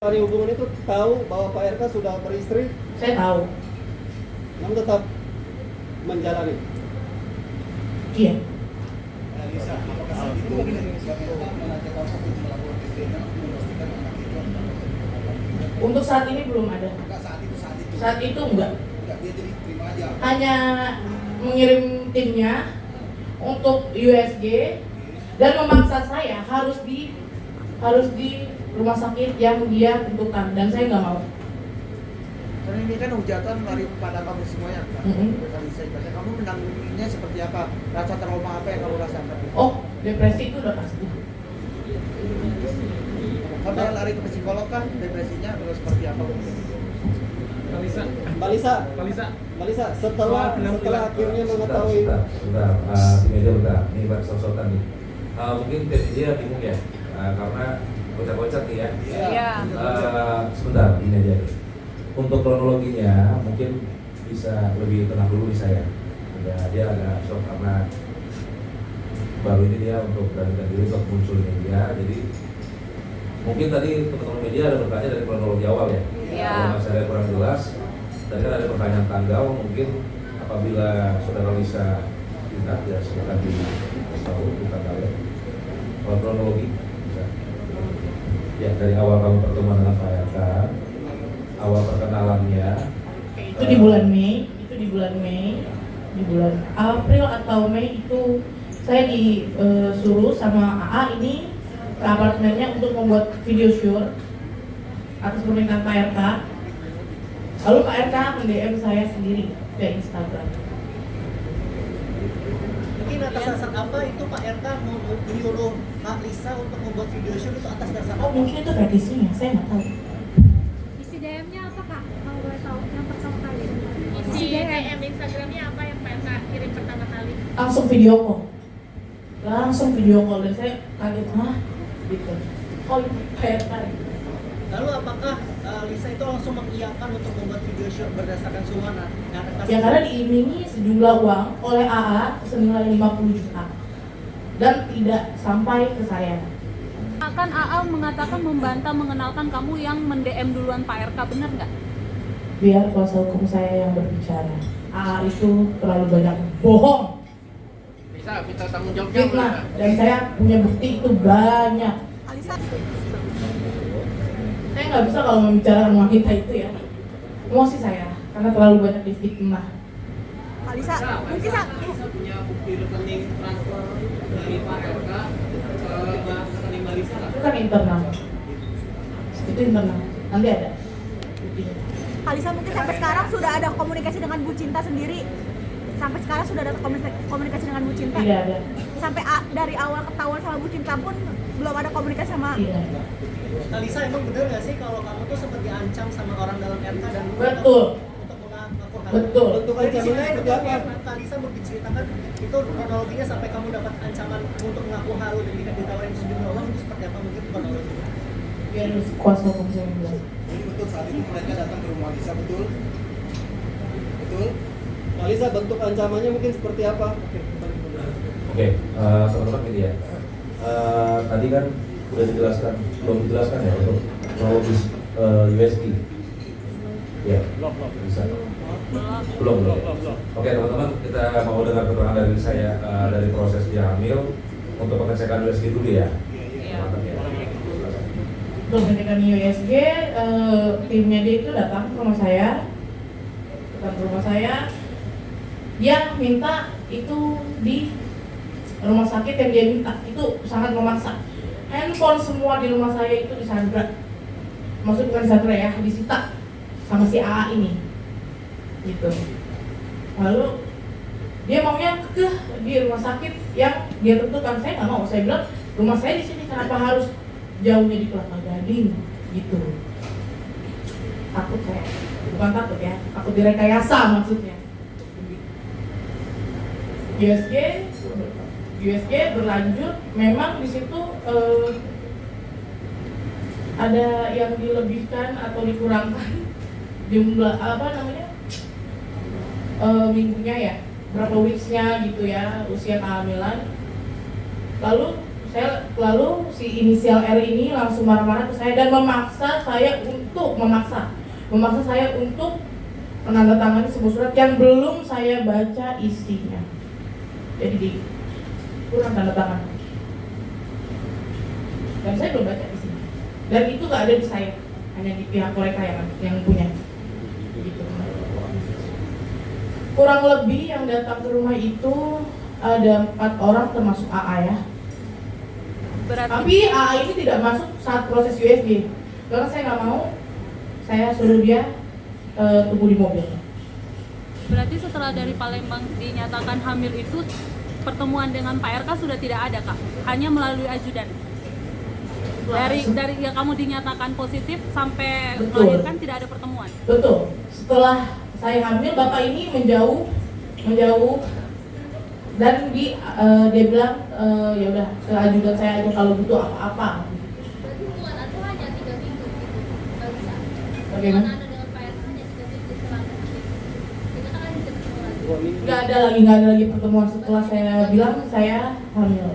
Hari hubungan itu tahu bahwa Pak RK sudah beristri, Saya tahu. namun tetap menjalani. Iya. Lisa, apakah saat itu Bapak mengajak kamu untuk melakukan tes DNA untuk memastikan anak itu adalah Untuk saat ini belum ada. Enggak saat itu Saat itu enggak. dia jadi terima aja. Hanya mengirim timnya untuk USG dan memaksa saya harus di rumah sakit yang dia tentukan, dan saya nggak mau. Karena ini kan hujatan dari pada kamu semuanya kan. Lisa, ibaratnya kamu menanggulanginya seperti apa? Rasa trauma apa yang kamu rasakan? Oh, depresi itu udah pasti. Kamu yang lari ke psikolog kan, depresinya terus seperti apa? Mbak Lisa, setelah akhirnya mengetahui Sebentar, di media bentar, ini Pak Sosotan nih. Mungkin dia bingung ya, karena kocak-kocak nih ya. Iya. Sebentar, ini aja nih. Untuk kronologinya mungkin bisa lebih tenang dulu di saya. Dia agak shock karena baru ini dia untuk beranikan diri untuk muncul di media. Jadi mungkin tadi teman-teman media ada bertanya dari kronologi awal ya. Iya. Kalau masih ada yang kurang jelas, tadi kan ada pertanyaan tanggal, mungkin apabila saudara Lisa ingat ya silakan tahu di tanggal ya. Kalau kronologi bisa. Ya dari awal kamu pertemuan dengan Pak RK, awal perkenalannya Itu di bulan Mei, di bulan April atau Mei itu saya disuruh sama AA ini ke apartemennya untuk membuat video shoot atas permintaan Pak RK. Lalu Pak RK mendm saya sendiri ke Instagram. Mungkin atas dasar apa itu Pak RK mau menyuruh Kak Lisa untuk membuat video shoot itu atas dasar Oh, apa? mungkin itu fetishnya, saya nggak tahu. Isi DM-nya apa Kak? Kalau boleh tahu yang pertama kali. Isi DM Instagramnya apa yang PRK kirim pertama kali? Langsung video call dan saya kaget, gitu. Oh, itu Pak RK. Lalu apakah Lisa itu langsung mengiyakan untuk membuat video shoot berdasarkan sumbangan? Ya karena diiming-imingi sejumlah uang oleh AA senilai 50 juta dan tidak sampai ke saya. Akan AA mengatakan membantah mengenalkan kamu yang mend-DM duluan Pak RK, benar nggak? Biar kuasa hukum saya yang berbicara. AA itu terlalu banyak bohong, Bisa minta tanggung jawabnya. fitnah, dan saya punya bukti itu banyak. Alisa, Saya nggak bisa kalau membicarakan wanita itu ya, emosi saya karena terlalu banyak difitnah. Alisa, mungkin Bisa punya bukti rekening transfer dari Pak RK ke rekening Mbak Lisa nggak? Itu kan internal. Itu internal. Nanti ada buktinya. Alisa mungkin sampai sekarang sudah ada komunikasi dengan Bu Cinta sendiri. Sampai sekarang sudah ada komunikasi dengan Bu Cinta. Tidak ada. Sampai dari awal ketahuan sama Bu Cinta pun belum ada komunikasi sama. Tidak ada. Kak Lisa emang benar nggak sih kalau kamu tuh sempat diancam sama orang dalam RK dan Betul. untuk mengaku hal Betul. bentuk ancamannya seperti apa? Kak Lisa menceritakan itu kronologinya sampai kamu dapat ancaman untuk mengaku halu dan ditawarin sejumlah uang itu seperti apa mungkin kronologinya? Biar kuasa hukum saya yang jelas. Jadi betul saat itu mereka datang ke rumah Lisa, betul? Betul? Mbak Lisa, bentuk ancamannya mungkin seperti apa? Oke, teman-teman media. Tadi kan udah dijelaskan, belum dijelaskan ya untuk kronologis USG. Ya, bisa. Belum. Oke, teman-teman, kita mau dengar keterangan dari saya dari proses dia hamil untuk pengecekan USG dulu ya. Teman-teman ya. Untuk pengecekan USG, timnya dia itu datang ke rumah saya. Dia minta itu di rumah sakit yang dia minta, itu sangat memaksa. Handphone semua di rumah saya itu disandra, maksud bukan disandra ya, disita sama si AA ini, gitu. Lalu dia maunya kekeh di rumah sakit yang dia tentukan. Saya nggak mau, saya bilang rumah saya di sini, kenapa harus jauhnya di Kelapa Gading, gitu. Takut saya, bukan takut ya, takut direkayasa maksudnya. USG berlanjut, memang di situ ada yang dilebihkan atau dikurangkan jumlah minggunya ya, berapa weeksnya gitu ya, usia kehamilan. Lalu Saya lalu si inisial R ini langsung marah-marah ke saya dan memaksa saya untuk menandatangani sebuah surat yang belum saya baca isinya. Jadi kurang tanda tangan. Dan saya belum baca isinya. Dan itu nggak ada di saya, hanya di pihak mereka yang punya. Gitu. Kurang lebih yang datang ke rumah itu ada 4 orang termasuk AA ya. Berarti Tapi AA ini tidak masuk saat proses USG. Karena saya nggak mau, saya suruh dia tunggu di mobil. berarti setelah dari Palembang dinyatakan hamil itu pertemuan dengan Pak RK sudah tidak ada, Kak. Hanya melalui ajudan. Dari yang kamu dinyatakan positif sampai Betul. melahirkan tidak ada pertemuan. Betul. Setelah saya hamil, bapak ini menjauh dan dia bilang ya udah ke ajudan saya aja kalau butuh apa-apa. Berarti hubungan Anda hanya 3 minggu gitu, nggak bisa. Bagaimana? Hubungan Anda dengan Pak RK hanya 3 minggu setelah Anda hamil. Kita kan ada ketemu lagi. Nggak ada lagi pertemuan setelah saya bilang saya hamil.